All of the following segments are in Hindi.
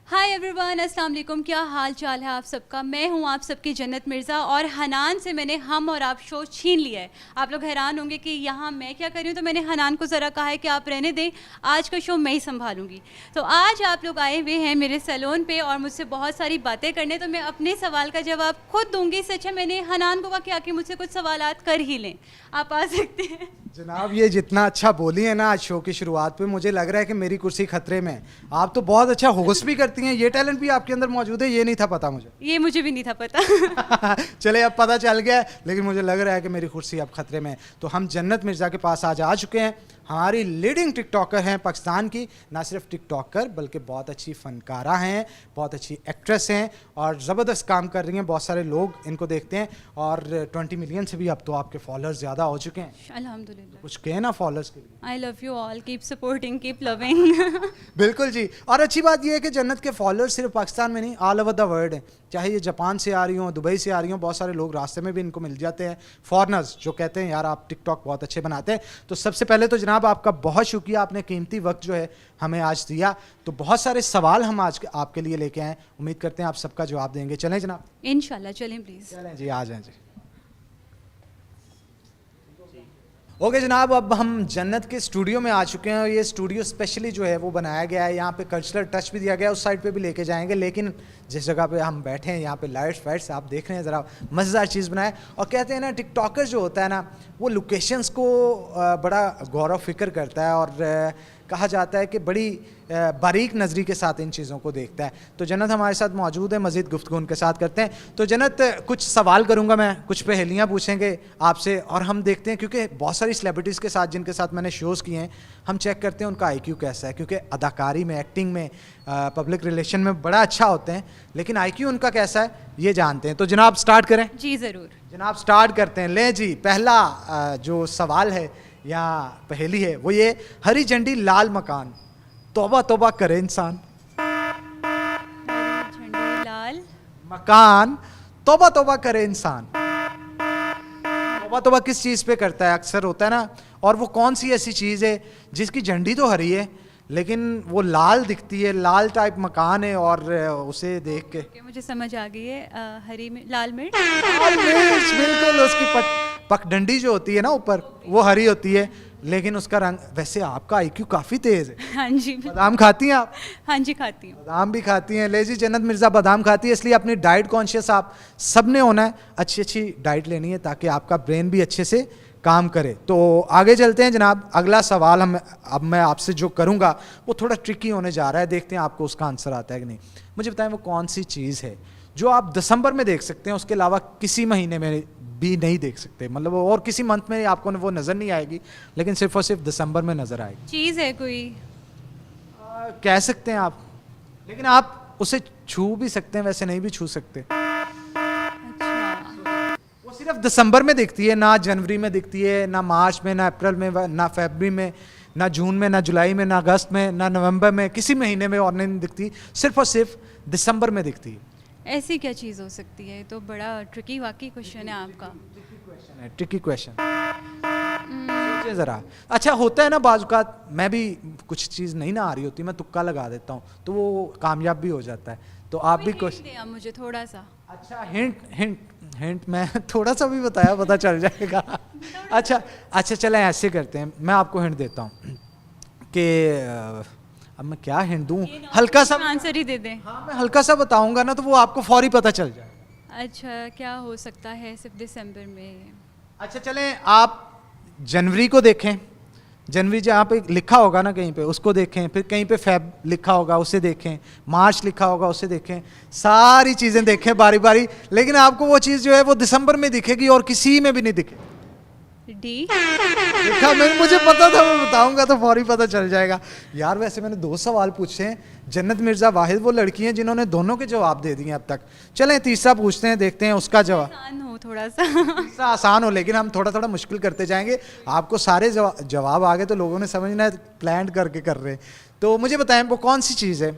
हाय एवरीवन, अस्सलाम वालेकुम। क्या हाल चाल है आप सबका। मैं हूं आप सबकी जन्नत मिर्ज़ा और हनान से मैंने हम और आप शो छीन लिया है। आप लोग हैरान होंगे कि यहाँ मैं क्या कर रही हूँ, तो मैंने हनान को ज़रा कहा है कि आप रहने दें, आज का शो मैं ही संभालूंगी। तो आज आप लोग आए हुए हैं मेरे सैलून पे और मुझसे बहुत सारी बातें करने, तो मैं अपने सवाल का जवाब खुद दूंगी। इससे अच्छा मैंने हनान को कहा कि आके मुझसे कुछ सवालात कर ही लें। आप आ सकते हैं। जनाब, ये जितना अच्छा बोली है ना आज शो की शुरुआत पे, मुझे लग रहा है कि मेरी कुर्सी खतरे में है। आप तो बहुत अच्छा होस्ट भी करती हैं, ये टैलेंट भी आपके अंदर मौजूद है, ये नहीं था पता मुझे। ये मुझे भी नहीं था पता। चले अब पता चल गया, लेकिन मुझे लग रहा है कि मेरी कुर्सी अब खतरे में है। तो हम जन्नत मिर्ज़ा के पास आज आ चुके हैं। हमारी लीडिंग टिकटॉकर हैं पाकिस्तान की, ना सिर्फ टिकटॉकर बल्कि बहुत अच्छी फनकारा हैं, बहुत अच्छी एक्ट्रेस हैं और ज़बरदस्त काम कर रही हैं। बहुत सारे लोग इनको देखते हैं और 20 मिलियन से भी अब तो आपके फॉलोअर्स ज़्यादा हो चुके हैं। अल्हम्दुलिल्लाह। कुछ कहे ना फॉलोअर्स के लिए। I love you all, keep supporting, keep loving. बिल्कुल जी। और अच्छी बात यह है कि जन्नत के फॉलोअर्स सिर्फ पाकिस्तान में नहीं, ऑल ओवर द वर्ल्ड हैं। चाहे ये जापान से आ रही हों, दुबई से आ रही हों, बहुत सारे लोग रास्ते में भी इनको मिल जाते हैं, फॉरनर्स जो कहते हैं यार आप टिकटॉक बहुत अच्छे बनाते हैं। तो सबसे पहले तो जनाब आपका बहुत शुक्रिया, आपने कीमती वक्त जो है हमें आज दिया। तो बहुत सारे सवाल हम आज आपके लिए लेके आए, उम्मीद करते हैं आप सबका जवाब देंगे। चलें जनाब। इंशाल्लाह, चलें प्लीज़। चलें जी, आ जाएं जी। ओके जनाब, अब हम जन्नत के स्टूडियो में आ चुके हैं और ये स्टूडियो स्पेशली जो है वो बनाया गया है। यहाँ पे कल्चरल टच भी दिया गया है, उस साइड पे भी लेके जाएंगे, लेकिन जिस जगह पे हम बैठे हैं यहाँ पे लाइट्स वाइट्स आप देख रहे हैं, ज़रा मज़ेदार चीज़ बनाए। और कहते हैं ना टिकटॉकर जो होता है ना, वो लोकेशंस को बड़ा गौर व फिक्र करता है और कहा जाता है कि बड़ी बारीक नज़री के साथ इन चीज़ों को देखता है। तो जन्नत हमारे साथ मौजूद है, मज़ीद गुफ्तगू उनके साथ करते हैं। तो जन्नत, कुछ सवाल करूंगा मैं, कुछ पहेलियाँ पूछेंगे आपसे और हम देखते हैं, क्योंकि बहुत सारी सेलिब्रिटीज़ के साथ जिनके साथ मैंने शोज़ किए हैं, हम चेक करते हैं उनका आईक्यू कैसा है, क्योंकि अदाकारी में, एक्टिंग में, पब्लिक रिलेशन में बड़ा अच्छा होते हैं, लेकिन आईक्यू उनका कैसा है ये जानते हैं। तो जनाब स्टार्ट करें। जी ज़रूर। जनाब स्टार्ट करते हैं। ले जी, पहला जो सवाल है या पहेली है वो ये, हरी झंडी लाल मकान, तौबा तौबा करे इंसान। हरी झंडी लाल मकान, तौबा तौबा करे इंसान। तौबा तौबा किस चीज़ पे करता है? अक्सर होता है ना। और वो कौन सी ऐसी चीज़ है जिसकी झंडी तो हरी है लेकिन वो लाल दिखती है, लाल टाइप मकान है और उसे देख के मुझे समझ आ गई है। हरी में लाल मिर्च। लाल मिर्च, बिल्कुल। उसकी पगडंडी जो होती है ना ऊपर, वो हरी होती है लेकिन उसका रंग। वैसे आपका आईक्यू काफ़ी तेज़ है। हाँ जी। बादाम खाती हैं आप? हाँ जी, खाती हूँ। बादाम भी खाती हैं। ले जी, जन्नत मिर्ज़ा बादाम खाती है, इसलिए अपनी डाइट कॉन्शियस आप सब ने होना है। अच्छी अच्छी डाइट लेनी है ताकि आपका ब्रेन भी अच्छे से काम करे। तो आगे चलते हैं जनाब। अगला सवाल अब मैं आपसे जो करूँगा वो थोड़ा ट्रिकी होने जा रहा है, देखते हैं आपको उसका आंसर आता है कि नहीं। मुझे बताएं वो कौन सी चीज़ है जो आप दिसंबर में देख सकते हैं, उसके अलावा किसी महीने में भी नहीं देख सकते, मतलब और किसी मंथ में आपको वो नज़र नहीं आएगी, लेकिन सिर्फ और सिर्फ दिसंबर में नज़र आएगी। चीज़ है कोई? कह सकते हैं आप, लेकिन आप उसे छू भी सकते हैं, वैसे नहीं भी छू सकते। अच्छा। वो सिर्फ दिसंबर में दिखती है, ना जनवरी में दिखती है, ना मार्च में, ना अप्रैल में, ना फरवरी में, ना जून में, ना जुलाई में, ना अगस्त में, ना नवंबर में, किसी महीने में और नहीं दिखती, सिर्फ और सिर्फ दिसंबर में दिखती है। ऐसी क्या चीज़ हो सकती है? तो बड़ा ट्रिकी वाकई क्वेश्चन है आपका। ट्रिकी क्वेश्चन सोचिए ज़रा। अच्छा होता है ना बाज़ औक़ात, मैं भी कुछ चीज़ नहीं ना आ रही होती, मैं तुक्का लगा देता हूँ तो वो कामयाब भी हो जाता है। तो आप भी कुछ दे आप मुझे थोड़ा सा। अच्छा हिंट हिंट हिंट मैं थोड़ा सा भी बताया पता चल जाएगा। अच्छा चलें ऐसे करते हैं, मैं आपको हिंट देता हूँ कि अब मैं क्या हिंट दूँ, हल्का सा आंसर ही दे दें। हाँ, मैं हल्का सा बताऊंगा ना तो वो आपको फौरी पता चल जाए। अच्छा, क्या हो सकता है सिर्फ दिसंबर में? अच्छा चलें, आप जनवरी को देखें, जनवरी जहाँ पे लिखा होगा ना कहीं पे उसको देखें, फिर कहीं पे फेब लिखा होगा उसे देखें, मार्च लिखा होगा उसे देखें, सारी चीज़ें देखें बारी बारी, लेकिन आपको वो चीज़ जो है वो दिसंबर में दिखेगी और किसी में भी नहीं दिखेगी। डी। देखा, मुझे पता था, मैं बताऊंगा तो फौरी पता चल जाएगा। यार वैसे मैंने 2 सवाल पूछे हैं, जन्नत मिर्ज़ा वाहिद वो लड़की हैं जिन्होंने दोनों के जवाब दे दिए अब तक। चलें तीसरा पूछते हैं, देखते हैं उसका जवाब। आसान हो थोड़ा सा। आसान हो, लेकिन हम थोड़ा थोड़ा मुश्किल करते जाएंगे। आपको सारे जवाब आ गए तो लोगों ने समझना है प्लान करके कर रहे हैं। तो मुझे बताएं वो कौन सी चीज़ है,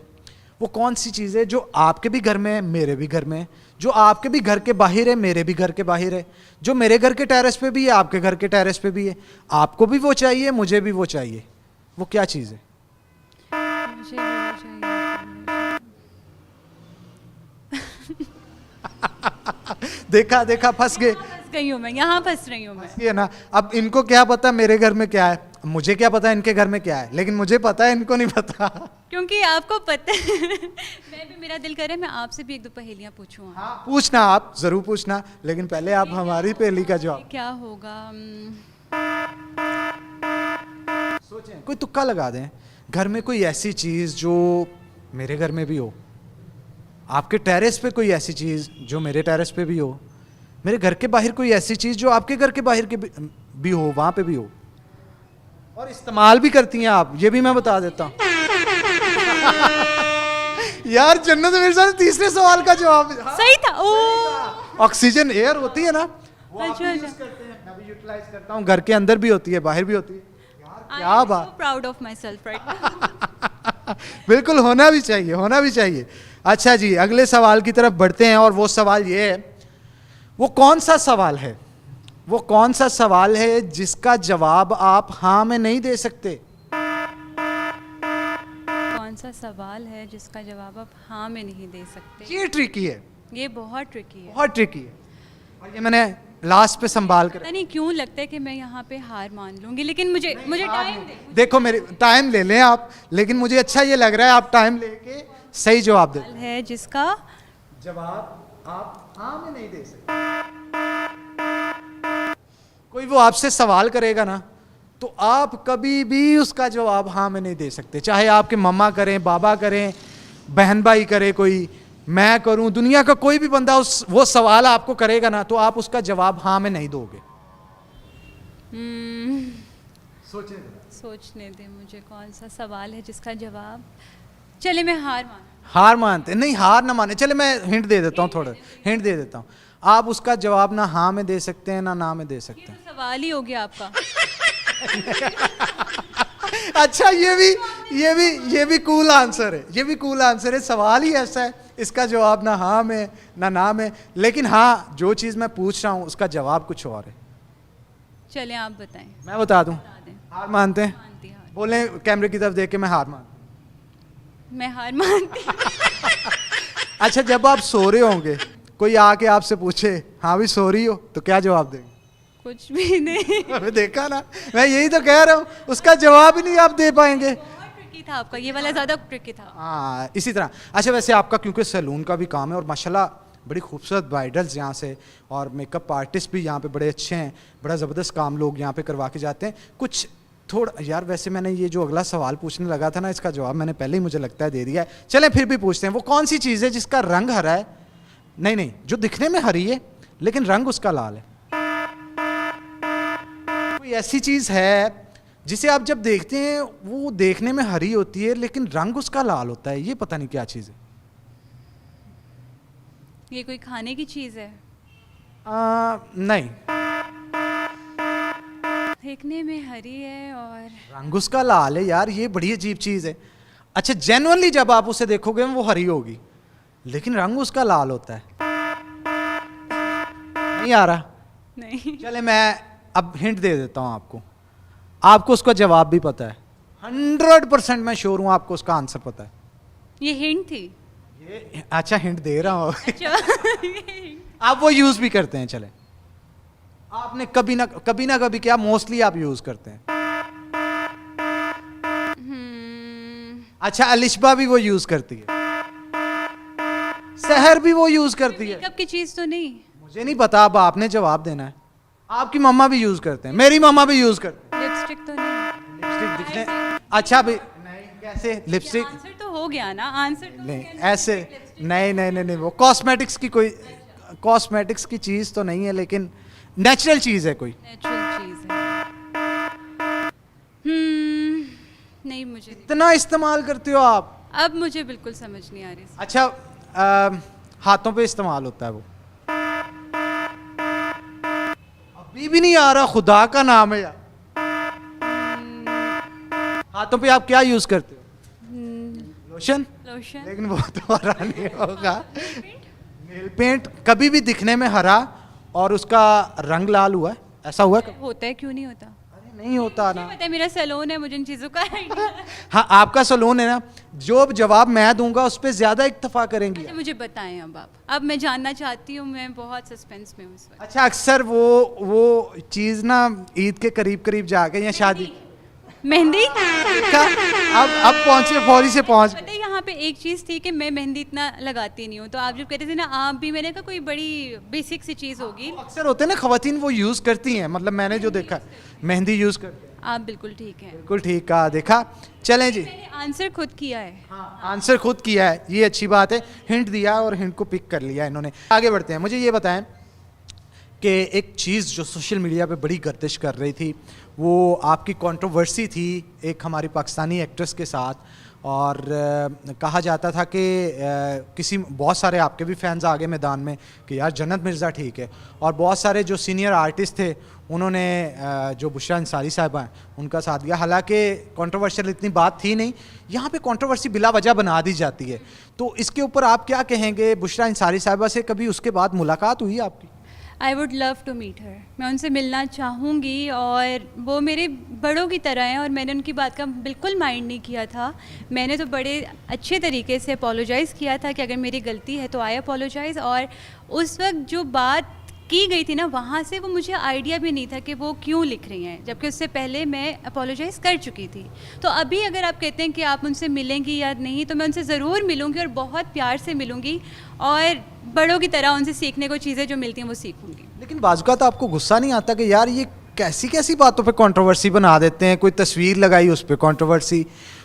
वो कौन सी चीज़ है जो आपके भी घर में है, मेरे भी घर में है, जो आपके भी घर के बाहर है, मेरे भी घर के बाहर है, जो मेरे घर के टेरेस पे भी है, आपके घर के टेरेस पे भी है, आपको भी वो चाहिए, मुझे भी वो चाहिए। वो क्या चीज़ है? मुझे भी चाहिए। देखा देखा फंस गए, फंस गई हूँ मैं, यहाँ फंस रही हूँ मैं। ये ना। अब इनको क्या पता मेरे घर में क्या है, मुझे क्या पता इनके घर में क्या है, लेकिन मुझे पता है, इनको नहीं पता। क्योंकि आपको पता है मैं भी, मेरा दिल करे मैं आपसे भी एक दो पहेलियाँ पूछूँ। हाँ पूछना, आप जरूर पूछना, लेकिन पहले आप हमारी पहेली का जवाब क्या होगा? सोचें, कोई तुक्का लगा दें। घर में कोई ऐसी चीज जो मेरे घर में भी हो, आपके टेरेस पे कोई ऐसी चीज जो मेरे टेरेस पे भी हो, मेरे घर के बाहर कोई ऐसी चीज जो आपके घर के बाहर के भी हो, वहां पे भी हो, और इस्तेमाल भी करती हैं आप, ये भी मैं बता देता हूँ। यार जन्नत मेरे साथ तीसरे सवाल का जवाब सही था। ओ ऑक्सीजन एयर होती है ना, वो आप भी अच्छा, यूज करते हैं, मैं भी यूटिलाइज करता हूँ, घर के अंदर भी होती है, बाहर भी होती है। यार क्या बात, proud of my self right. बिल्कुल होना भी चाहिए, होना भी चाहिए। अच्छा जी, अगले सवाल की तरफ बढ़ते हैं, और वो सवाल ये है, वो कौन सा सवाल है, वो कौन सा सवाल है जिसका जवाब आप हाँ में नहीं दे सकते? कौन सा सवाल है जिसका जवाब आप हाँ में नहीं दे सकते? ये ट्रिकी है, ये बहुत ट्रिकी है। बहुत ट्रिकी है, और ये मैंने लास्ट पे संभाल कर। पता नहीं क्यों लगता है कि मैं यहाँ पे हार मान लूंगी, लेकिन मुझे टाइम दे। देखो मेरे टाइम ले लें आप, लेकिन मुझे अच्छा ये लग रहा है आप टाइम लेके सही जवाब दे। है जिसका जवाब आप हाँ में नहीं दे सकते। कोई वो आपसे सवाल करेगा ना, तो आप कभी भी उसका जवाब हाँ में नहीं दे सकते, चाहे आपके मम्मा करें, बाबा करें, बहन भाई करे, कोई मैं करूं, दुनिया का कोई भी बंदा वो सवाल आपको करेगा ना, तो आप उसका जवाब हाँ में नहीं दोगे। सोचने दे मुझे, कौन सा सवाल है जिसका जवाब, चले मैं हार मानते नहीं, हार ना माने, चले मैं हिंट दे देता हूँ, थोड़ा हिंट दे देता हूँ। आप उसका जवाब ना हाँ में दे सकते हैं ना में दे सकते हैं। तो सवाल ही हो गया आपका। अच्छा ये भी कूल आंसर है, ये भी कूल आंसर है। सवाल ही ऐसा है, इसका जवाब ना हाँ में ना में, लेकिन हाँ जो चीज मैं पूछ रहा हूँ उसका जवाब कुछ और है। चले आप बताएं। मैं बता दूं? हार मानते हैं? मानती हार। बोले कैमरे की तरफ देख के, मैं हार मानता हूं। मैं हार मानती। अच्छा, जब आप सो रहे होंगे, कोई आके आपसे पूछे हाँ भी सो रही हो, तो क्या जवाब देंगे? कुछ भी नहीं। अबे देखा ना, मैं यही तो कह रहा हूँ, उसका जवाब ही नहीं आप दे पाएंगे। बहुत ट्रिकी था आपका, ये वाला ज्यादा ट्रिकी था। हाँ इसी तरह। अच्छा वैसे आपका क्योंकि सैलून का भी काम है, और माशाल्लाह बड़ी खूबसूरत ब्राइडल्स यहाँ से, और मेकअप आर्टिस्ट भी यहाँ पे बड़े अच्छे हैं, बड़ा ज़बरदस्त काम लोग यहाँ पे करवा के जाते हैं। कुछ थोड़ा यार, वैसे मैंने ये जो अगला सवाल पूछने लगा था ना, इसका जवाब मैंने पहले ही मुझे लगता है दे दिया है। चलें फिर भी पूछते हैं, वो कौन सी चीज़ है जिसका रंग हरा है, नहीं जो दिखने में हरी है लेकिन रंग उसका लाल है? कोई ऐसी चीज़ है जिसे आप जब देखते हैं वो देखने में हरी होती है लेकिन रंग उसका लाल होता है, ये पता नहीं क्या चीज़ है। ये कोई खाने की चीज है? नहीं, देखने में हरी है और रंग उसका लाल है यार, ये बड़ी अजीब चीज है। अच्छा जेन्युइनली जब आप उसे देखोगे वो हरी होगी लेकिन रंग उसका लाल होता है। नहीं आ रहा? नहीं। चले मैं अब हिंट दे देता हूं आपको उसका जवाब भी पता है, 100% मैं श्योर हूं आपको उसका आंसर पता है। ये हिंट थी? ये अच्छा हिंट दे रहा हूं। अच्छा। आप वो यूज भी करते हैं, चले आपने कभी ना कभी क्या मोस्टली आप यूज करते हैं। अच्छा अलिशबा भी वो यूज करती है, सहर भी वो यूज करती है। मेकअप की चीज तो नहीं? मुझे नहीं पता, अब आपने जवाब देना है। आपकी मम्मा भी यूज करते हैं, मेरी मम्मा भी यूज करते हैं। लिपस्टिक तो नहीं? लिपस्टिक दिखने अच्छा भी नहीं, कैसे लिपस्टिक? आंसर तो हो गया ना, आंसर तो नहीं ऐसे नहीं, वो कॉस्मेटिक्स की कोई कॉस्मेटिक्स की चीज तो नहीं है, लेकिन नेचुरल चीज है कोई। नेचुरल चीज है। नहीं, मुझे इतना इस्तेमाल करते हो आप? अब मुझे बिल्कुल समझ नहीं आ रही। अच्छा हाथों पे इस्तेमाल होता है वो, अभी भी नहीं आ रहा, खुदा का नाम है यार। हाथों पे आप क्या यूज करते हो? लोशन? लोशन? लेकिन वो तो हरा नहीं होगा। नेल पेंट कभी भी दिखने में हरा और उसका रंग लाल हुआ है, ऐसा हुआ है? होता है, क्यों नहीं होता? अरे नहीं होता ना। पता है मेरा सैलून है, मुझे इन चीज़ों का idea है। हाँ, आपका सलून है ना, जो अब जवाब मैं दूंगा उस पर ज्यादा इत्तेफा करेंगी। अच्छा मुझे बताएं अब मैं जानना चाहती हूँ, मैं बहुत सस्पेंस में हूँ इस वक्त। अच्छा, अक्सर वो चीज ना ईद के करीब करीब जाके या शादी मेहंदी। देखा, अब पहुंचे, फौरी से पहुंच गए। पता है यहाँ पे एक चीज़ थी कि मैं मेहंदी इतना लगाती नहीं हूँ, तो आप जब कहते थे ना आप भी, मैंने कहा कोई बड़ी बेसिक सी चीज़ होगी। अक्सर होते हैं ना खवातीन, वो यूज करती हैं, मतलब मैंने जो देखा है, मेहंदी यूज करते हैं। आप बिल्कुल ठीक है। बिल्कुल ठीक कहा, देखा। चलें जी, मैंने आंसर खुद किया है। आंसर खुद किया है, ये अच्छी बात है। हिंट दिया और हिंट को पिक कर लिया इन्होंने। आगे बढ़ते हैं। मुझे ये बताएं कि एक चीज़ जो सोशल मीडिया पे बड़ी गर्दिश कर रही थी, वो आपकी कंट्रोवर्सी थी एक हमारी पाकिस्तानी एक्ट्रेस के साथ, और कहा जाता था कि किसी, बहुत सारे आपके भी फैंस आ गए मैदान में कि यार जन्नत मिर्ज़ा ठीक है, और बहुत सारे जो सीनियर आर्टिस्ट थे उन्होंने जो बुशरा अंसारी साहिबा हैं उनका साथ दिया। हालांकि कंट्रोवर्शियल इतनी बात थी नहीं, यहाँ पे कंट्रोवर्सी बिला वजह बना दी जाती है। तो इसके ऊपर आप क्या कहेंगे? बुशरा अंसारी साहिबा से कभी उसके बाद मुलाकात हुई आपकी? I would love to meet her, मैं उनसे मिलना चाहूँगी, और वो मेरे बड़ों की तरह हैं, और मैंने उनकी बात का बिल्कुल माइंड नहीं किया था। मैंने तो बड़े अच्छे तरीके से अपोलोजाइज़ किया था कि अगर मेरी गलती है तो आई अपोलोजाइज़, और उस वक्त जो बात की गई थी ना, वहाँ से वो मुझे आइडिया भी नहीं था कि वो क्यों लिख रही हैं, जबकि उससे पहले मैं अपोलोजाइज़ कर चुकी थी। तो अभी अगर आप कहते हैं कि आप उनसे मिलेंगी या नहीं, तो मैं उनसे ज़रूर मिलूँगी, और बहुत प्यार से मिलूँगी, और बड़ों की तरह उनसे सीखने को चीज़ें जो मिलती हैं वो सीखूँगी। लेकिन बाज़ तो आपको गुस्सा नहीं आता कि यार ये कैसी कैसी बातों पे कंट्रोवर्सी बना देते हैं? कोई तस्वीर लगाई उस पर कंट्रोवर्सी,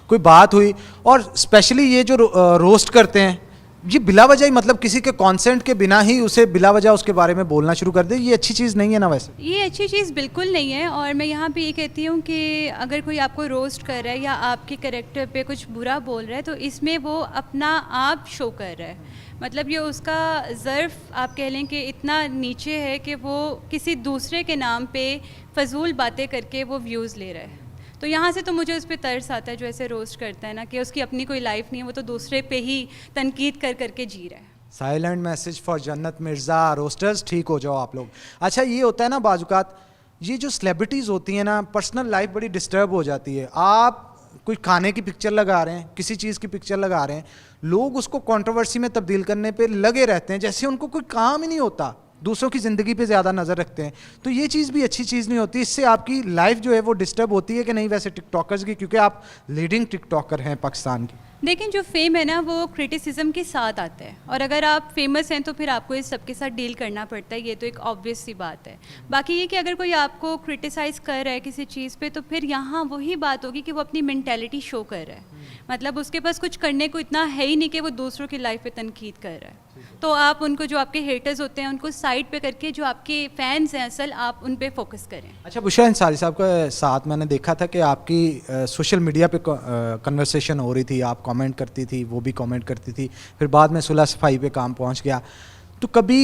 कोई बात हुई, और स्पेशली ये जो रोस्ट करते हैं, ये बिला वजह ही, मतलब किसी के कॉन्सेंट के बिना ही उसे बिला वजह उसके बारे में बोलना शुरू कर दे, ये अच्छी चीज़ नहीं है ना? वैसे ये अच्छी चीज़ बिल्कुल नहीं है, और मैं यहाँ पे ये कहती हूँ कि अगर कोई आपको रोस्ट कर रहा है या आपके कैरेक्टर पे कुछ बुरा बोल रहा है, तो इसमें वो अपना आप शो कर रहा है। मतलब ये उसका ज़र्फ़ आप कह लें कि इतना नीचे है कि वो किसी दूसरे के नाम पे फ़जूल बातें करके वो व्यूज़ ले रहा है। तो यहाँ से तो मुझे उस पर तरस आता है जो ऐसे रोस्ट करता है ना, कि उसकी अपनी कोई लाइफ नहीं है, वो तो दूसरे पे ही तनकीद कर करके जी रहा है। साइलेंट मैसेज फॉर जन्नत मिर्ज़ा। रोस्टर्स ठीक हो जाओ आप लोग। अच्छा, ये होता है ना बाजुकात, ये जो सेलिब्रिटीज़ होती हैं ना, पर्सनल लाइफ बड़ी डिस्टर्ब हो जाती है। आप कोई खाने की पिक्चर लगा रहे हैं, किसी चीज़ की पिक्चर लगा रहे हैं, लोग उसको कंट्रोवर्सी में तब्दील करने पे लगे रहते हैं, जैसे उनको कोई काम ही नहीं होता, दूसरों की ज़िंदगी पे ज़्यादा नज़र रखते हैं। तो ये चीज़ भी अच्छी चीज़ नहीं होती, इससे आपकी लाइफ जो है वो डिस्टर्ब होती है कि नहीं? वैसे टिकटॉकर्स की, क्योंकि आप लीडिंग टिकटॉकर हैं पाकिस्तान की। लेकिन जो फेम है ना, वो क्रिटिसिज्म के साथ आता है, और अगर आप फेमस हैं तो फिर आपको इस सब के साथ डील करना पड़ता है, ये तो एक ऑब्वियस सी बात है। बाकी ये कि अगर कोई आपको क्रिटिसाइज़ कर रहा है किसी चीज़ पे, तो फिर यहाँ वही बात होगी कि वो अपनी मेंटालिटी शो कर रहा है। मतलब उसके पास कुछ करने को इतना है ही नहीं कि वो दूसरों की लाइफ पे तनकीद कर रहा है। तो आप उनको, जो आपके हेटर्स होते हैं, उनको साइड पे करके जो आपके फैंस हैं असल, आप उन पे फोकस करें। अच्छा, बुशरा अंसारी साहब के साथ मैंने देखा था कि आपकी सोशल मीडिया पे कन्वर्सेशन हो रही थी, आप कमेंट करती थी, वो भी कमेंट करती थी, फिर बाद में सुलह सफाई पे काम पहुंच गया। तो कभी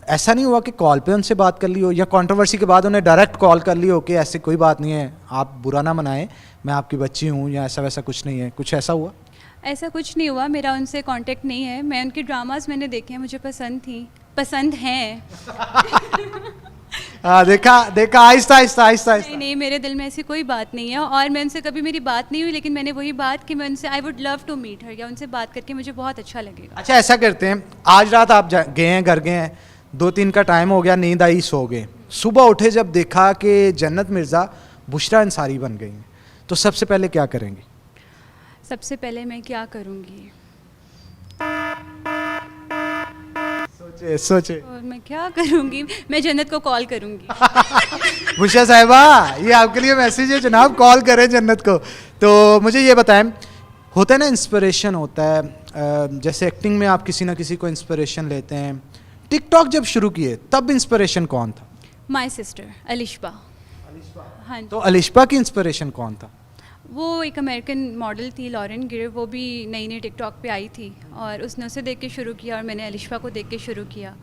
ऐसा नहीं हुआ कि कॉल पे उनसे बात कर ली हो, या कंट्रोवर्सी के बाद उन्हें डायरेक्ट कॉल कर ली हो कि ऐसी कोई बात नहीं है, आप बुरा ना मनाएं, मैं आपकी बच्ची हूँ, या ऐसा वैसा कुछ नहीं है? कुछ ऐसा हुआ? ऐसा कुछ नहीं हुआ, मेरा उनसे कांटेक्ट नहीं है। मैं उनके ड्रामास मैंने देखे हैं, मुझे पसंद हैं। देखा, आहिस्ता आहिस्ता आहिस्ता। नहीं, मेरे दिल में ऐसी कोई बात नहीं है, और मैं उनसे कभी मेरी बात नहीं हुई, लेकिन मैंने वही बात कि मैं उनसे I would love to meet her, या उनसे बात करके मुझे बहुत अच्छा लगेगा। अच्छा, ऐसा करते हैं, आज रात आप गए हैं, घर गए हैं, 2-3 का टाइम हो गया, नींद आई, सो गए, सुबह उठे जब देखा कि जन्नत मिर्ज़ा बुशरा अंसारी बन गई हैं, तो सबसे पहले क्या करेंगे? सबसे पहले मैं क्या करूँगी? सोचे। और मैं क्या करूँगी? मैं जन्नत को कॉल करूँगी। बुशरा साहिबा, ये आपके लिए मैसेज है जनाब, कॉल करें जन्नत को। तो मुझे ये बताएं, होता है ना इंस्पिरेशन होता है, जैसे एक्टिंग में आप किसी ना किसी को इंस्पिरेशन लेते हैं, टिकटॉक जब शुरू किए तब इंस्पिरेशन कौन था? My sister Alishba. हाँ जी। तो अलिशबा की इंस्पिरेशन कौन था? वो एक अमेरिकन मॉडल थी, लॉरेन गिर, वो भी नई नई टिकटॉक पे आई थी, और उसने उसे देख के शुरू किया, और मैंने अलिशबा को देख के शुरू किया,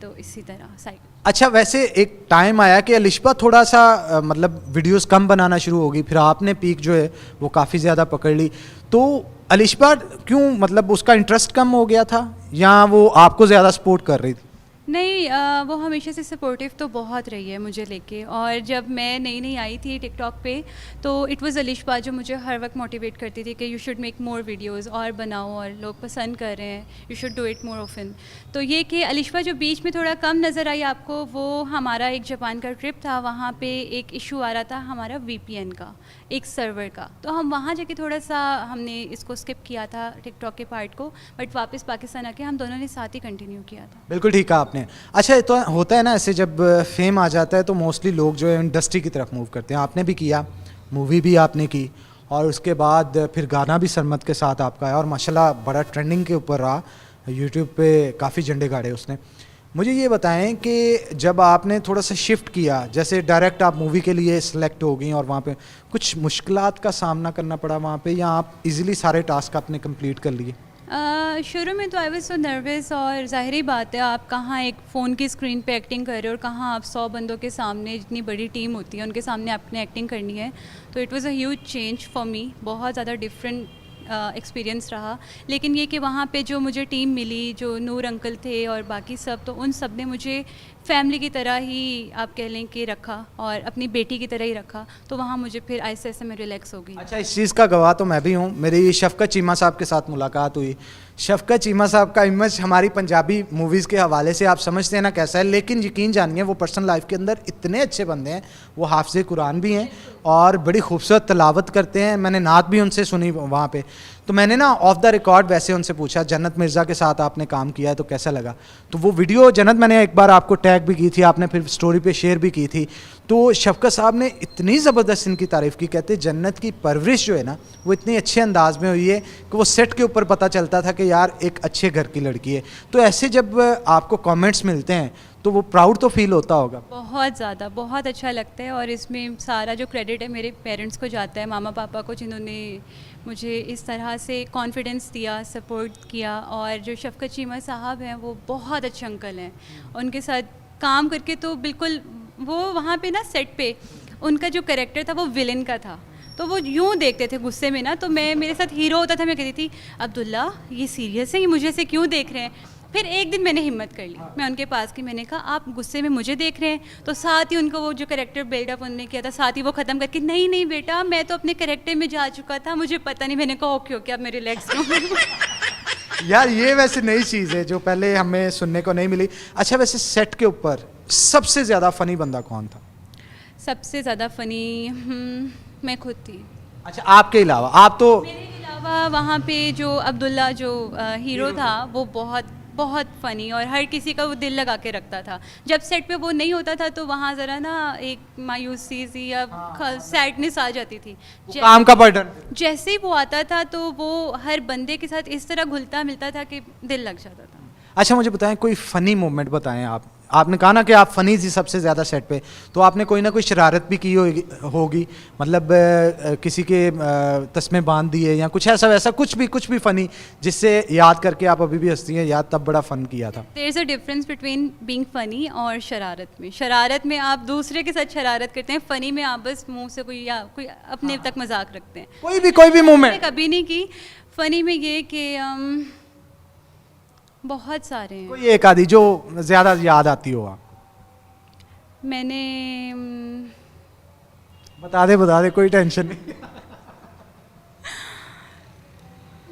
तो इसी तरह साइकिल। अच्छा, वैसे एक टाइम आया कि अलिशबा थोड़ा सा मतलब वीडियोस कम बनाना शुरू होगी, फिर आपने पीक जो है वो काफ़ी ज़्यादा पकड़ ली। तो अलिशबा क्यों, मतलब उसका इंटरेस्ट कम हो गया था, या वो आपको ज़्यादा सपोर्ट कर रही थी? नहीं वो हमेशा से सपोर्टिव तो बहुत रही है मुझे लेके। और जब मैं नई नई आई थी टिकटॉक पे तो इट वाज़ अलिशबा जो मुझे हर वक्त मोटिवेट करती थी कि you should make more videos और बनाओ, और लोग पसंद कर रहे हैं, you should do it more often. तो ये कि अलिशबा जो बीच में थोड़ा कम नज़र आई आपको, वो हमारा एक जापान का ट्रिप था, वहाँ पे एक इशू आ रहा था हमारा VPN का, एक सर्वर का। तो हम वहाँ जाके थोड़ा सा हमने इसको स्किप किया था टिकटॉक के पार्ट को, बट वापस पाकिस्तान आके हम दोनों ने साथ ही कंटिन्यू किया था। बिल्कुल ठीक कहा आपने। अच्छा, तो होता है ना ऐसे, जब फेम आ जाता है तो मोस्टली लोग जो है इंडस्ट्री की तरफ मूव करते हैं। आपने भी किया, मूवी भी आपने की, और उसके बाद फिर गाना भी सरमद के साथ आपका है, और माशाल्लाह बड़ा ट्रेंडिंग के ऊपर रहा, यूट्यूब पे काफ़ी झंडे गाड़े उसने। मुझे ये बताएं कि जब आपने थोड़ा सा शिफ्ट किया, जैसे डायरेक्ट आप मूवी के लिए सिलेक्ट हो गई और वहाँ पे कुछ मुश्किलात का सामना करना पड़ा वहाँ पे, या आप इजीली सारे टास्क आपने कंप्लीट कर लिए? शुरू में तो आई वाज सो नर्वस, और ज़ाहिर बात है आप कहाँ एक फ़ोन की स्क्रीन पे एक्टिंग कर रहे हो और कहाँ आप 100 बंदों के सामने, जितनी बड़ी टीम होती है उनके सामने आपने एक्टिंग करनी है। तो it was a huge change for me, बहुत ज़्यादा डिफरेंट एक्सपीरियंस रहा। लेकिन ये कि वहाँ पे जो मुझे टीम मिली, जो नूर अंकल थे और बाकी सब, तो उन सब ने मुझे फैमिली की तरह ही आप कह लें कि रखा, और अपनी बेटी की तरह ही रखा। तो वहाँ मुझे फिर ऐसे ऐसे मैं रिलैक्स हो गई। अच्छा, इस चीज़ का गवाह तो मैं भी हूँ। मेरी शफकत चीमा साहब के साथ मुलाकात हुई। शफकत चीमा साहब का इमेज हमारी पंजाबी मूवीज़ के हवाले से आप समझते हैं ना कैसा है, लेकिन यकीन जानिए वो पर्सनल लाइफ के अंदर इतने अच्छे बंदे हैं। वो हाफिज़ कुरान भी हैं और बड़ी खूबसूरत तलावत करते हैं। मैंने नात भी उनसे सुनी वहाँ पे। तो मैंने ना ऑफ द रिकॉर्ड वैसे उनसे पूछा, जन्नत मिर्ज़ा के साथ आपने काम किया है तो कैसा लगा? तो वो वीडियो जन्नत मैंने एक बार आपको टैग भी की थी, आपने फिर स्टोरी पे शेयर भी की थी। तो शफकत साहब ने इतनी ज़बरदस्त इनकी तारीफ़ की, कहते जन्नत की परवरिश जो है ना वो इतनी अच्छे अंदाज में हुई है कि वो सेट के ऊपर पता चलता था कि यार एक अच्छे घर की लड़की है। तो ऐसे जब आपको कमेंट्स मिलते हैं तो वो प्राउड तो फील होता होगा? बहुत ज़्यादा, बहुत अच्छा लगता है। और इसमें सारा जो क्रेडिट है मेरे पेरेंट्स को जाता है, मामा पापा को, जिन्होंने मुझे इस तरह से कॉन्फिडेंस दिया, सपोर्ट किया। और जो शफकत चीमा साहब हैं वो बहुत अच्छे अंकल हैं। उनके साथ काम करके तो बिल्कुल, वो वहाँ पे ना सेट पे उनका जो कैरेक्टर था वो विलन का था, तो वो यूँ देखते थे गुस्से में ना, तो मैं, मेरे साथ हीरो होता था, मैं कहती थी अब्दुल्ला ये सीरियस है, ये मुझे से क्यों देख रहे हैं? फिर एक दिन मैंने हिम्मत कर ली, मैं उनके पास की, मैंने कहा आप गुस्से में मुझे देख रहे हैं? तो साथ ही उनको वो जो कैरेक्टर बिल्डअप उन्होंने किया था, साथ ही वो ख़त्म करके, नहीं नहीं बेटा मैं तो अपने कैरेक्टर में जा चुका था, मुझे पता नहीं। मैंने कहा ओके ओके, अब मैं रिलैक्स हूँ। यार ये वैसे नई चीज़ है जो पहले हमें सुनने को नहीं मिली। अच्छा, वैसे सेट के ऊपर सबसे ज़्यादा फ़नी बंदा कौन था? सबसे ज़्यादा फ़नी मैं खुद थी। अच्छा, आपके अलावा? आप तो मेरे अलावा वहाँ पे जो अब्दुल्ला जो हीरो था वो बहुत बहुत फ़नी, और हर किसी का वो दिल लगा के रखता था। जब सेट पे वो नहीं होता था तो वहाँ ज़रा ना एक मायूसी सी या सैडनेस आ जाती थी। काम का बर्डन। जैसे ही वो आता था तो वो हर बंदे के साथ इस तरह घुलता मिलता था कि दिल लग जाता था। अच्छा, मुझे बताएं कोई फ़नी मोमेंट बताएं आप। आपने कहा ना कि आप फ़नी थी सबसे ज़्यादा सेट पे, तो आपने कोई ना कोई शरारत भी की होगी, मतलब किसी के तस्मे बांध दिए या कुछ ऐसा वैसा, कुछ भी फ़नी जिससे याद करके आप अभी भी हंसती हैं, याद तब बड़ा फ़न किया था? There is a difference between being funny और शरारत में। शरारत में आप दूसरे के साथ शरारत करते हैं, फ़नी में आप बस मुंह से कोई या कोई अपने तक मजाक रखते हैं। कोई भी मोमेंट कभी नहीं की। फ़नी में ये कि बहुत सारे हैं। कोई एक आधी जो ज़्यादा याद आती हो आप? मैंने बता दे, कोई टेंशन नहीं।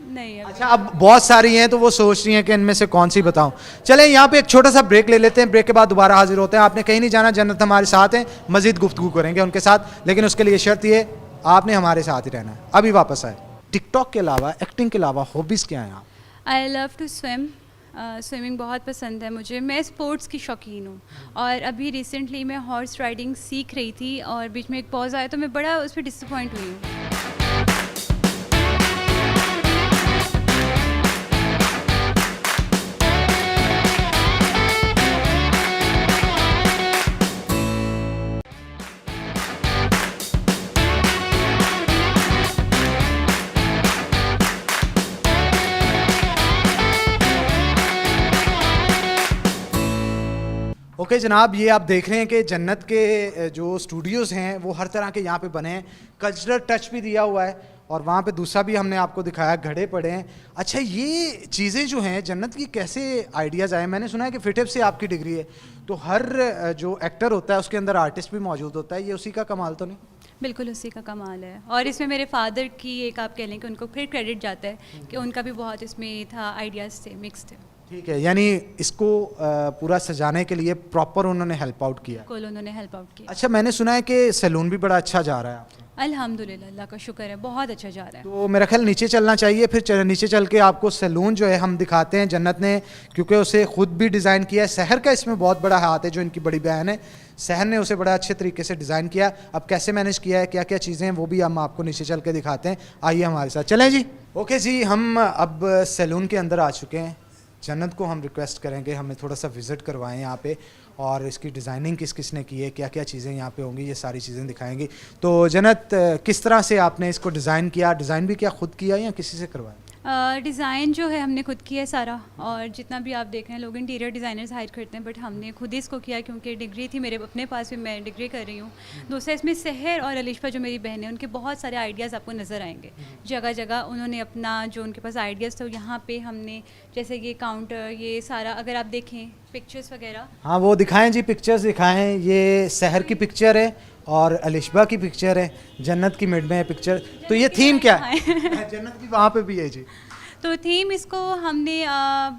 नहीं अभी। अच्छा, अब बहुत सारी हैं तो वो सोच रही हैं कि इनमें से कौन सी बताऊं। चलें यहाँ पे एक छोटा सा ब्रेक ले लेते हैं, ब्रेक के बाद दोबारा हाजिर होते हैं। आपने कहीं नहीं जाना, जन्नत हमारे साथ हैं, मजीद गुफ्तगू करेंगे उनके साथ, लेकिन उसके लिए शर्त ये, आपने हमारे साथ ही रहना है। अभी वापस आए। टिकटॉक के अलावा, एक्टिंग के अलावा हॉबीज़ क्या हैं आप? I love to swim. Swimming बहुत पसंद है मुझे। मैं स्पोर्ट्स की शौकीन हूँ, और अभी रिसेंटली मैं हॉर्स राइडिंग सीख रही थी और बीच में एक पॉज आया तो मैं बड़ा उस पर डिसअपॉइंट हुई हूँ। ओके जनाब, ये आप देख रहे हैं कि जन्नत के जो स्टूडियोज़ हैं वो हर तरह के यहाँ पे बने हैं, कल्चरल टच भी दिया हुआ है। और वहाँ पे दूसरा भी हमने आपको दिखाया, घड़े पड़े हैं। अच्छा, ये चीज़ें जो हैं जन्नत की कैसे आइडियाज़ आए? मैंने सुना है कि फिटेप से आपकी डिग्री है, तो हर जो एक्टर होता है उसके अंदर आर्टिस्ट भी मौजूद होता है, ये उसी का कमाल तो नहीं? बिल्कुल उसी का कमाल है। और इसमें मेरे फादर की एक आप कह लें कि उनको फिर क्रेडिट जाता है कि उनका भी बहुत इसमें था, आइडियाज़ थे, मिक्स थे। ठीक है, यानी इसको पूरा सजाने के लिए प्रॉपर उन्होंने हेल्प आउट किया। बिल्कुल उन्होंने हेल्प आउट किया। अच्छा, मैंने सुना है कि सैलून भी बड़ा अच्छा जा रहा है आपका। अल्हम्दुलिल्लाह, अल्लाह का शुक्र है, बहुत अच्छा जा रहा है। तो मेरा ख्याल नीचे चलना चाहिए, फिर नीचे चल के आपको सैलून जो है हम दिखाते हैं। जन्नत ने क्योंकि उसे खुद भी डिज़ाइन किया है, सहर का इसमें बहुत बड़ा हाथ है, जो इनकी बड़ी बहन है सहर ने उसे बड़ा अच्छे तरीके से डिज़ाइन किया। अब कैसे मैनेज किया है, क्या क्या चीज़ें हैं, वो भी हम आपको नीचे चल के दिखाते हैं। आइए हमारे साथ चलें जी। ओके जी, हम अब सैलून के अंदर आ चुके हैं। जन्नत को हम रिक्वेस्ट करेंगे हमें थोड़ा सा विज़िट करवाएं यहाँ पे, और इसकी डिज़ाइनिंग किस किस ने की है, क्या क्या चीज़ें यहाँ पे होंगी, ये सारी चीज़ें दिखाएंगी। तो जन्नत, किस तरह से आपने इसको डिज़ाइन किया? डिज़ाइन भी क्या खुद किया या किसी से करवाया? डिज़ाइन जो है हमने खुद किया है सारा, और जितना भी आप देख रहे हैं लोग इंटीरियर डिज़ाइनर्स हायर करते हैं, बट हमने खुद ही इसको किया क्योंकि डिग्री थी मेरे अपने पास भी, मैं डिग्री कर रही हूँ। दूसरा इसमें सहर और अलिशा जो मेरी बहन है, उनके बहुत सारे आइडियाज़ आपको नज़र आएंगे। जगह जगह उन्होंने अपना जो उनके पास आइडियाज़ थे, यहाँ पे हमने जैसे ये काउंटर, ये सारा अगर आप देखें पिक्चर्स वगैरह। हाँ, वो दिखाएं जी, पिक्चर्स दिखाएं। ये सहर की पिक्चर है और अलिशा की पिक्चर है, जन्नत की मिड में है पिक्चर। तो ये थीम क्या है? जन्नत की वहाँ पे भी है जी। तो थीम इसको हमने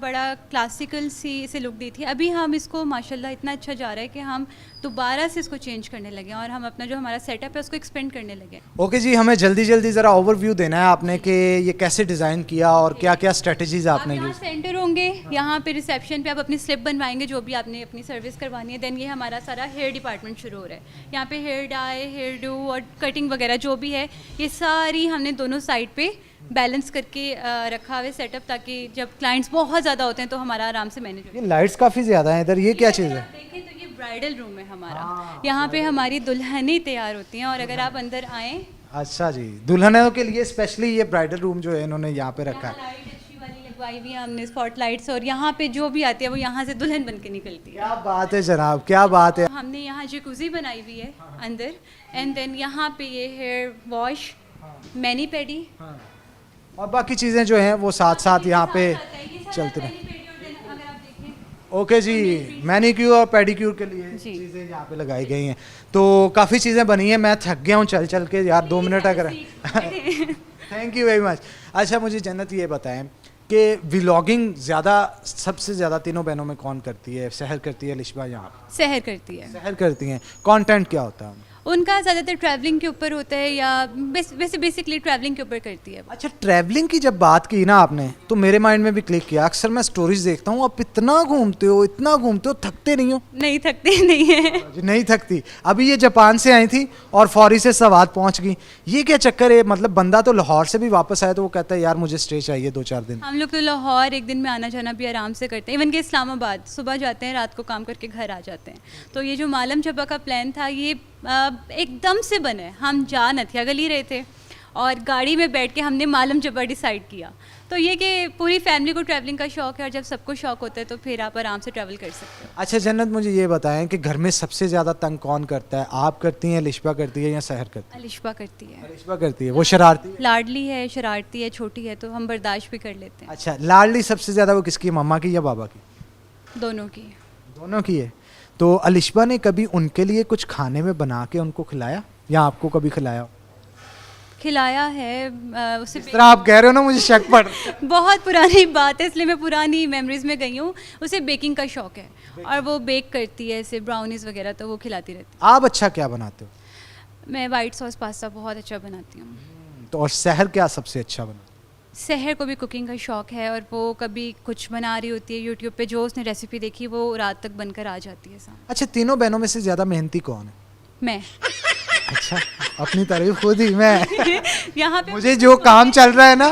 बड़ा क्लासिकल सी इसे लुक दी थी। अभी हम इसको माशाल्लाह इतना अच्छा जा रहा है कि हम दोबारा से इसको चेंज करने लगे और हम अपना जो हमारा सेटअप है उसको एक्सपेंड करने लगे। ओके जी, हमें जल्दी जल्दी ज़रा ओवरव्यू देना है आपने कि ये कैसे डिज़ाइन किया और क्या क्या स्ट्रेटजीज आपने यूज़। सेंटर होंगे यहाँ पे, रिसेप्शन पे आप अपनी स्लिप बनवाएंगे जो भी आपने अपनी सर्विस करवानी है। देन ये हमारा सारा हेयर डिपार्टमेंट शुरू हो रहा है। यहाँ पे हेयर डाई, हेयर डू और कटिंग वगैरह जो भी है, ये सारी हमने दोनों साइड पे बैलेंस करके रखा हुआ सेटअप, ताकि जब क्लाइंट्स बहुत ज़्यादा होते हैं तो हमारा आराम से मैनेज हो। ये लाइट्स काफ़ी ज़्यादा हैं इधर, ये क्या चीज़ है? देखें तो ये ब्राइडल रूम है हमारा। यहाँ पे हमारी दुल्हनें तैयार होती हैं, और अगर आप अंदर आएँ। अच्छा जी, दुल्हनों के लिए स्पेशली ये ब्राइडल रूम जो है इन्होंने यहाँ पे रखा है। लाइट अच्छी वाली लगवाई हुई है हमने, स्पॉट लाइट्स, और यहाँ पे जो भी आती है वो यहाँ से दुल्हन बन के निकलती है। क्या बात है जनाब, क्या बात है। हमने यहाँ जकूज़ी बनाई हुई है अंदर, एंड देन यहाँ पे ये हेयर वॉश, मैनी पेडी, और बाकी चीज़ें जो हैं वो साथ साथ यहाँ पे चलती रहें। ओके जी, मैनीक्योर और पेडिक्योर के लिए चीज़ें यहाँ पे लगाई गई हैं। तो काफ़ी चीज़ें बनी हैं, मैं थक गया हूँ चल चल के यार, 2 मिनट अगर। Thank you very much. अच्छा, मुझे जन्नत ये बताएं कि व्लॉगिंग ज़्यादा, सबसे ज़्यादा तीनों बहनों में कौन करती है? सहर करती है, अलिशा यहाँ? सहर करती है। सहर करती हैं। कंटेंट क्या होता है उनका? ज़्यादातर ट्रैवलिंग के ऊपर होता है, या वैसे बेसिकली ट्रैवलिंग के ऊपर करती है। अच्छा, ट्रैवलिंग की जब बात की ना आपने, तो मेरे माइंड में भी क्लिक किया। अक्सर मैं स्टोरीज देखता हूँ, आप इतना घूमते हो, इतना घूमते हो, थकते नहीं हो? नहीं थकते नहीं है जी, नहीं थकती। अभी ये जापान से आई थी और फौरी से सवाद पहुँच गई, ये क्या चक्कर है? मतलब बंदा तो लाहौर से भी वापस आया तो वो कहता है यार मुझे स्टे चाहिए 2-4 दिन। हम लोग तो लाहौर एक दिन में आना जाना भी आराम से करते हैं। इवन के इस्लामाबाद सुबह जाते हैं, रात को काम करके घर आ जाते हैं। तो ये जो मालम चबा का प्लान था, ये एकदम से बना है। हम जा नथिया गली रहे थे और गाड़ी में बैठ के हमने मालम चबा डिसाइड किया। तो ये कि पूरी फैमिली को ट्रैवलिंग का शौक़ है, और जब सबको शौक़ होता है तो फिर आप आराम से ट्रैवल कर सकते हो। अच्छा जन्नत, मुझे ये बताएं कि घर में सबसे ज़्यादा तंग कौन करता है? आप करती हैं, अलिशा करती है या सहर करती है? अलिशा करती है। अलिशा करती है। वो शरारती है? लाडली है, शरारती है, छोटी है, तो हम बर्दाश्त भी कर लेते हैं। अच्छा, लाडली सबसे ज़्यादा वो किसकी, मम्मा की या बाबा की? दोनों की। दोनों की है। तो अलिशा ने कभी उनके लिए कुछ खाने में बना के उनको खिलाया या आपको कभी खिलाया? खिलाया है उसे। इस तरह आप कह रहे हो ना, मुझे शक पड़ बहुत पुरानी बात है, इसलिए मैं पुरानी मेमोरीज में गई हूँ। उसे बेकिंग का शौक़ है और वो बेक करती है ऐसे ब्राउनीज वगैरह, तो वो खिलाती रहती है। आप अच्छा क्या बनाते हो? मैं वाइट सॉस पास्ता बहुत अच्छा बनाती हूँ। तो और सहर क्या सबसे अच्छा बना? सहर को भी कुकिंग का शौक़ है, और वो कभी कुछ बना रही होती है यूट्यूब पे, जो उसने रेसिपी देखी वो रात तक बनकर आ जाती है सामने। अच्छा, तीनों बहनों में से ज़्यादा मेहनती कौन है? मैं। अच्छा, अपनी तारीफ खुद ही। मैं यहाँ पे मुझे जो काम चल रहा है ना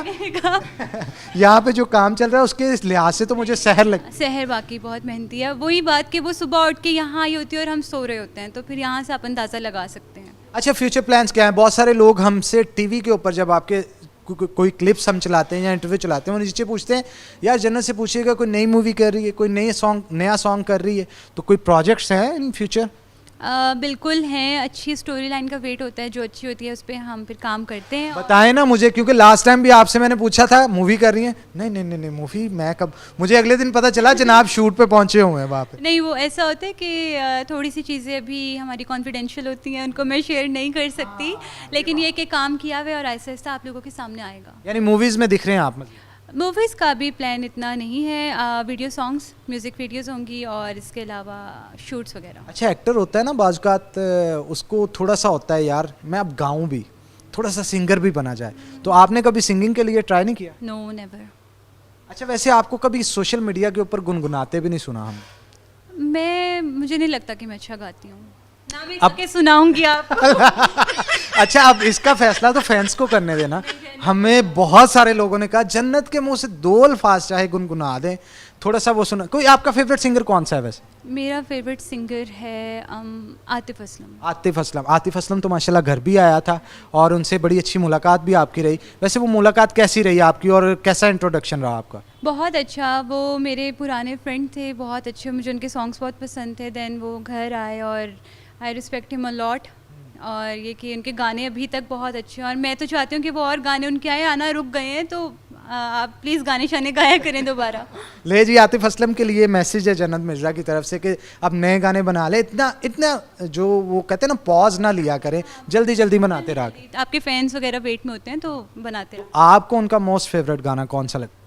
यहाँ पे जो काम चल रहा है उसके लिहाज से तो मुझे सहर लगता है। सहर बाकी बहुत मेहनती है। वही बात कि वो सुबह उठ के यहाँ आई होती है और हम सो रहे होते हैं, तो फिर यहाँ से आप अंदाज़ा लगा सकते हैं। अच्छा, फ्यूचर प्लान्स क्या हैं? बहुत सारे लोग हमसे टीवी के ऊपर जब आपके कोई क्लिप्स हम चलाते हैं या इंटरव्यू चलाते हैं, वो नीचे पूछते हैं यार जन्नत से पूछिएगा कोई नई मूवी कर रही है, कोई नया सॉन्ग कर रही है, तो कोई प्रोजेक्ट्स हैं इन फ्यूचर? बिल्कुल हैं, अच्छी स्टोरी लाइन का वेट होता है, जो अच्छी होती है उस पर हम फिर काम करते हैं। बताएं ना मुझे, क्योंकि लास्ट टाइम भी आपसे मैंने पूछा था मूवी कर रही हैं, नहीं नहीं नहीं नहीं मूवी मैं कब, मुझे अगले दिन पता चला जनाब शूट पे पहुंचे हुए हैं वहाँ पे। नहीं, वो ऐसा होता है कि थोड़ी सी चीज़ें अभी हमारी कॉन्फिडेंशियल होती हैं, उनको मैं शेयर नहीं कर सकती, लेकिन ये कि काम किया हुआ है और आहिस्ता आहिस्ता आप लोगों के सामने आएगा। यानी मूवीज में दिख रहे हैं आप मतलब? मूवीज़ का भी प्लान इतना नहीं है, वीडियो सॉन्ग्स, म्यूज़िक वीडियोज़ होंगी और इसके अलावा शूट्स वगैरह। अच्छा, एक्टर होता है ना बाज़-औक़ात, उसको थोड़ा सा होता है यार मैं अब गाऊं भी, थोड़ा सा सिंगर भी बना जाए, तो आपने कभी सिंगिंग के लिए ट्राई नहीं किया? No, never. अच्छा, वैसे आपको कभी सोशल मीडिया के ऊपर गुनगुनाते भी नहीं सुना हम? मुझे नहीं लगता कि मैं अच्छा गाती हूँ, ना मैं अब- के सुनाऊंगी आप। अच्छा, अब इसका फैसला तो फैंस को करने देना। हमें बहुत सारे लोगों ने कहा जन्नत के मुंह से 2 अल्फाज चाहे गुनगुना दें, थोड़ा सा वो सुना। कोई आपका फेवरेट सिंगर कौन सा है वैसे? मेरा फेवरेट सिंगर है आतिफ असलम। आतिफ असलम। आतिफ असलम तो माशाल्लाह घर भी आया था और उनसे बड़ी अच्छी मुलाकात भी आपकी रही। वैसे वो मुलाकात कैसी रही आपकी और कैसा इंट्रोडक्शन रहा आपका? बहुत अच्छा, वो मेरे पुराने फ्रेंड थे, बहुत अच्छे, मुझे उनके सॉन्ग्स बहुत पसंद थे। देन वो घर आए और I respect him a lot, और ये कि उनके गाने अभी तक बहुत अच्छे हैं और मैं तो चाहती हूँ कि वो और गाने उनके आए, आना रुक गए हैं, तो आप प्लीज़ गाने शाने गाया करें दोबारा। ले जी, आतिफ असलम के लिए मैसेज है जन्नत मिर्ज़ा की तरफ से कि अब नए गाने बना ले, इतना इतना जो वो कहते हैं ना पॉज ना लिया करें, जल्दी जल्दी बनाते रहा करें। आपके फैंस वगैरह वेट में होते हैं तो बनाते रहो। आपको उनका मोस्ट फेवरेट गाना कौन सा लगता है?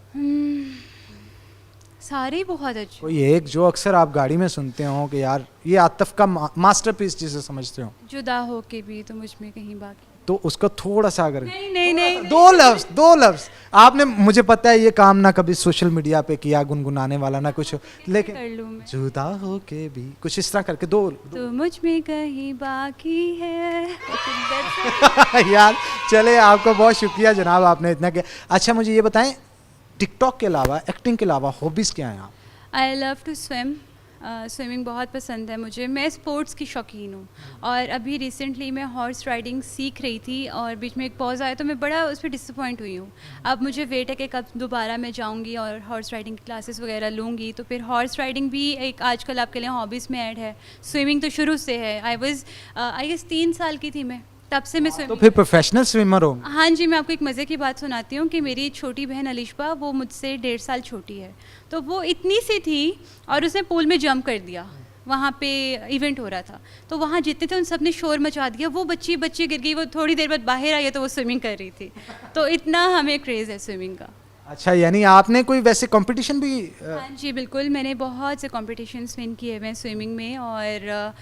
सारे ही बहुत अच्छे। कोई एक जो अक्सर आप गाड़ी में सुनते हो कि यार ये आतिफ का मास्टरपीस जिसे समझते हो, जुदा हो के भी तो मुझ में कहीं बाकी। तो उसका थोड़ा सा अगर नहीं नहीं नहीं, 2 लफ्ज आपने, मुझे पता है ये काम ना कभी सोशल मीडिया पे किया गुनगुनाने वाला ना कुछ, लेकिन कर लूँ मैं। जुदा हो के भी कुछ इस तरह करके दो तो मुझ में कहीं बाकी है। यार चले, आपका बहुत शुक्रिया जनाब, आपने इतना किया। अच्छा, मुझे ये बताएं टिकटॉक के अलावा, एक्टिंग के अलावा हॉबीज़ क्या हैं आप? I love to swim, swimming बहुत पसंद है मुझे। मैं स्पोर्ट्स की शौकीन हूँ और अभी रिसेंटली मैं हॉर्स राइडिंग सीख रही थी और बीच में एक पॉज आया तो मैं बड़ा उस पर डिसअपॉइंट हुई हूँ। अब मुझे वेट है कि कब दोबारा मैं जाऊँगी और हॉर्स राइडिंग की क्लासेस वगैरह लूँगी, तो फिर हॉर्स राइडिंग भी एक आजकल आपके लिए हॉबीज़ में ऐड है। स्विमिंग तो शुरू से है, आई गेस 3 साल की थी मैं, तब से मैं तो स्विमिंग। फिर प्रोफेशनल स्विमर हो? हाँ जी, मैं आपको एक मज़े की बात सुनाती हूँ कि मेरी छोटी बहन अलिशबा, वो मुझसे 1.5 साल छोटी है, तो वो इतनी सी थी और उसने पूल में जंप कर दिया। वहाँ पे इवेंट हो रहा था, तो वहाँ जितने थे उन सब ने शोर मचा दिया, वो बच्ची गिर गई, वो थोड़ी देर बाद बाहर आई है तो वो स्विमिंग कर रही थी। तो इतना हमें क्रेज़ है स्विमिंग का। अच्छा, यानी आपने कोई वैसे कंपटीशन भी हाँ जी बिल्कुल, मैंने बहुत से कॉम्पिटिशन्स विन किए हुए हैं स्विमिंग में, और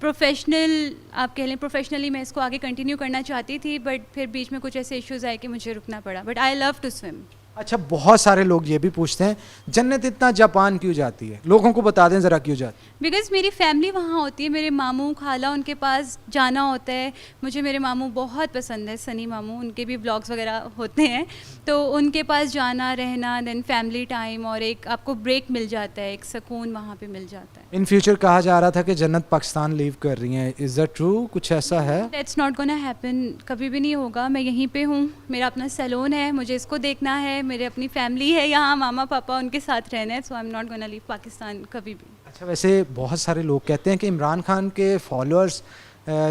प्रोफेशनल आप कह लें, प्रोफेशनली मैं इसको आगे कंटिन्यू करना चाहती थी, बट फिर बीच में कुछ ऐसे इश्यूज़ आए कि मुझे रुकना पड़ा, but I love to swim. अच्छा, बहुत सारे लोग ये भी पूछते हैं जन्नत इतना जापान क्यों जाती है, लोगों को बता दें ज़रा क्यों जाती है? बिकॉज़ मेरी फैमिली वहाँ होती है, मेरे मामू खाला उनके पास जाना होता है। मुझे मेरे मामू बहुत पसंद है, सनी मामू, उनके भी ब्लॉग्स वगैरह होते हैं, तो उनके पास जाना, रहना, देन फैमिली टाइम, और एक आपको ब्रेक मिल जाता है, एक सुकून वहाँ पे मिल जाता है। इन फ्यूचर कहा जा रहा था कि जन्नत पाकिस्तान लीव कर रही हैं, इज़ दैट ट्रू? कुछ ऐसा है? दैट्स नॉट गोना हैपन, कभी भी नहीं होगा। मैं यहीं पे हूँ, मेरा अपना सैलून है, मुझे इसको देखना है, मेरे अपनी फैमिली है यहाँ, मामा पापा, उनके साथ रहना है, so I am not gonna leave Pakistan कभी भी। अच्छा, वैसे बहुत सारे लोग कहते हैं कि इमरान खान के फॉलोअर्स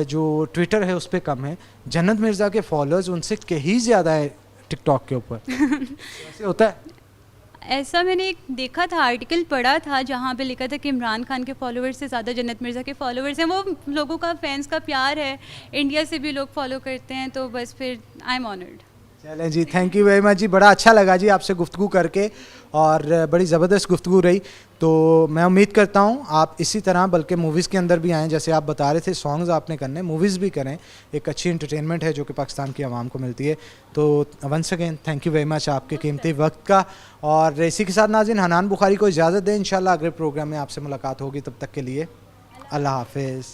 जो ट्विटर है उस पर कम है, जन्नत मिर्ज़ा के फॉलोअर्स उनसे कहीं ज़्यादा है टिकटॉक के ऊपर। ऐसे होता है? ऐसा मैंने एक देखा था, आर्टिकल पढ़ा था, जहाँ पे लिखा था कि इमरान खान के फॉलोअर्स से ज़्यादा जन्नत मिर्ज़ा के फॉलोअर्स हैं। वो लोगों का, फैंस का प्यार है, इंडिया से भी लोग फॉलो करते हैं, तो बस फिर आई एम ऑनर्ड। चलें जी, थैंक यू वेरी मच जी, बड़ा अच्छा लगा जी आपसे गुफ्तगू करके और बड़ी ज़बरदस्त गुफ्तगू रही। तो मैं उम्मीद करता हूँ आप इसी तरह बल्कि मूवीज़ के अंदर भी आएँ, जैसे आप बता रहे थे सॉन्ग्स आपने करने, मूवीज़ भी करें, एक अच्छी इंटरटेनमेंट है जो कि पाकिस्तान की आवाम को मिलती है। तो once again thank you very much आपके कीमती वक्त का, और इसी के साथ नाज़रीन हनान बुखारी को इजाज़त दें, इंशाल्लाह अगले प्रोग्राम में आपसे मुलाकात होगी, तब तक के लिए अल्लाह हाफिज़।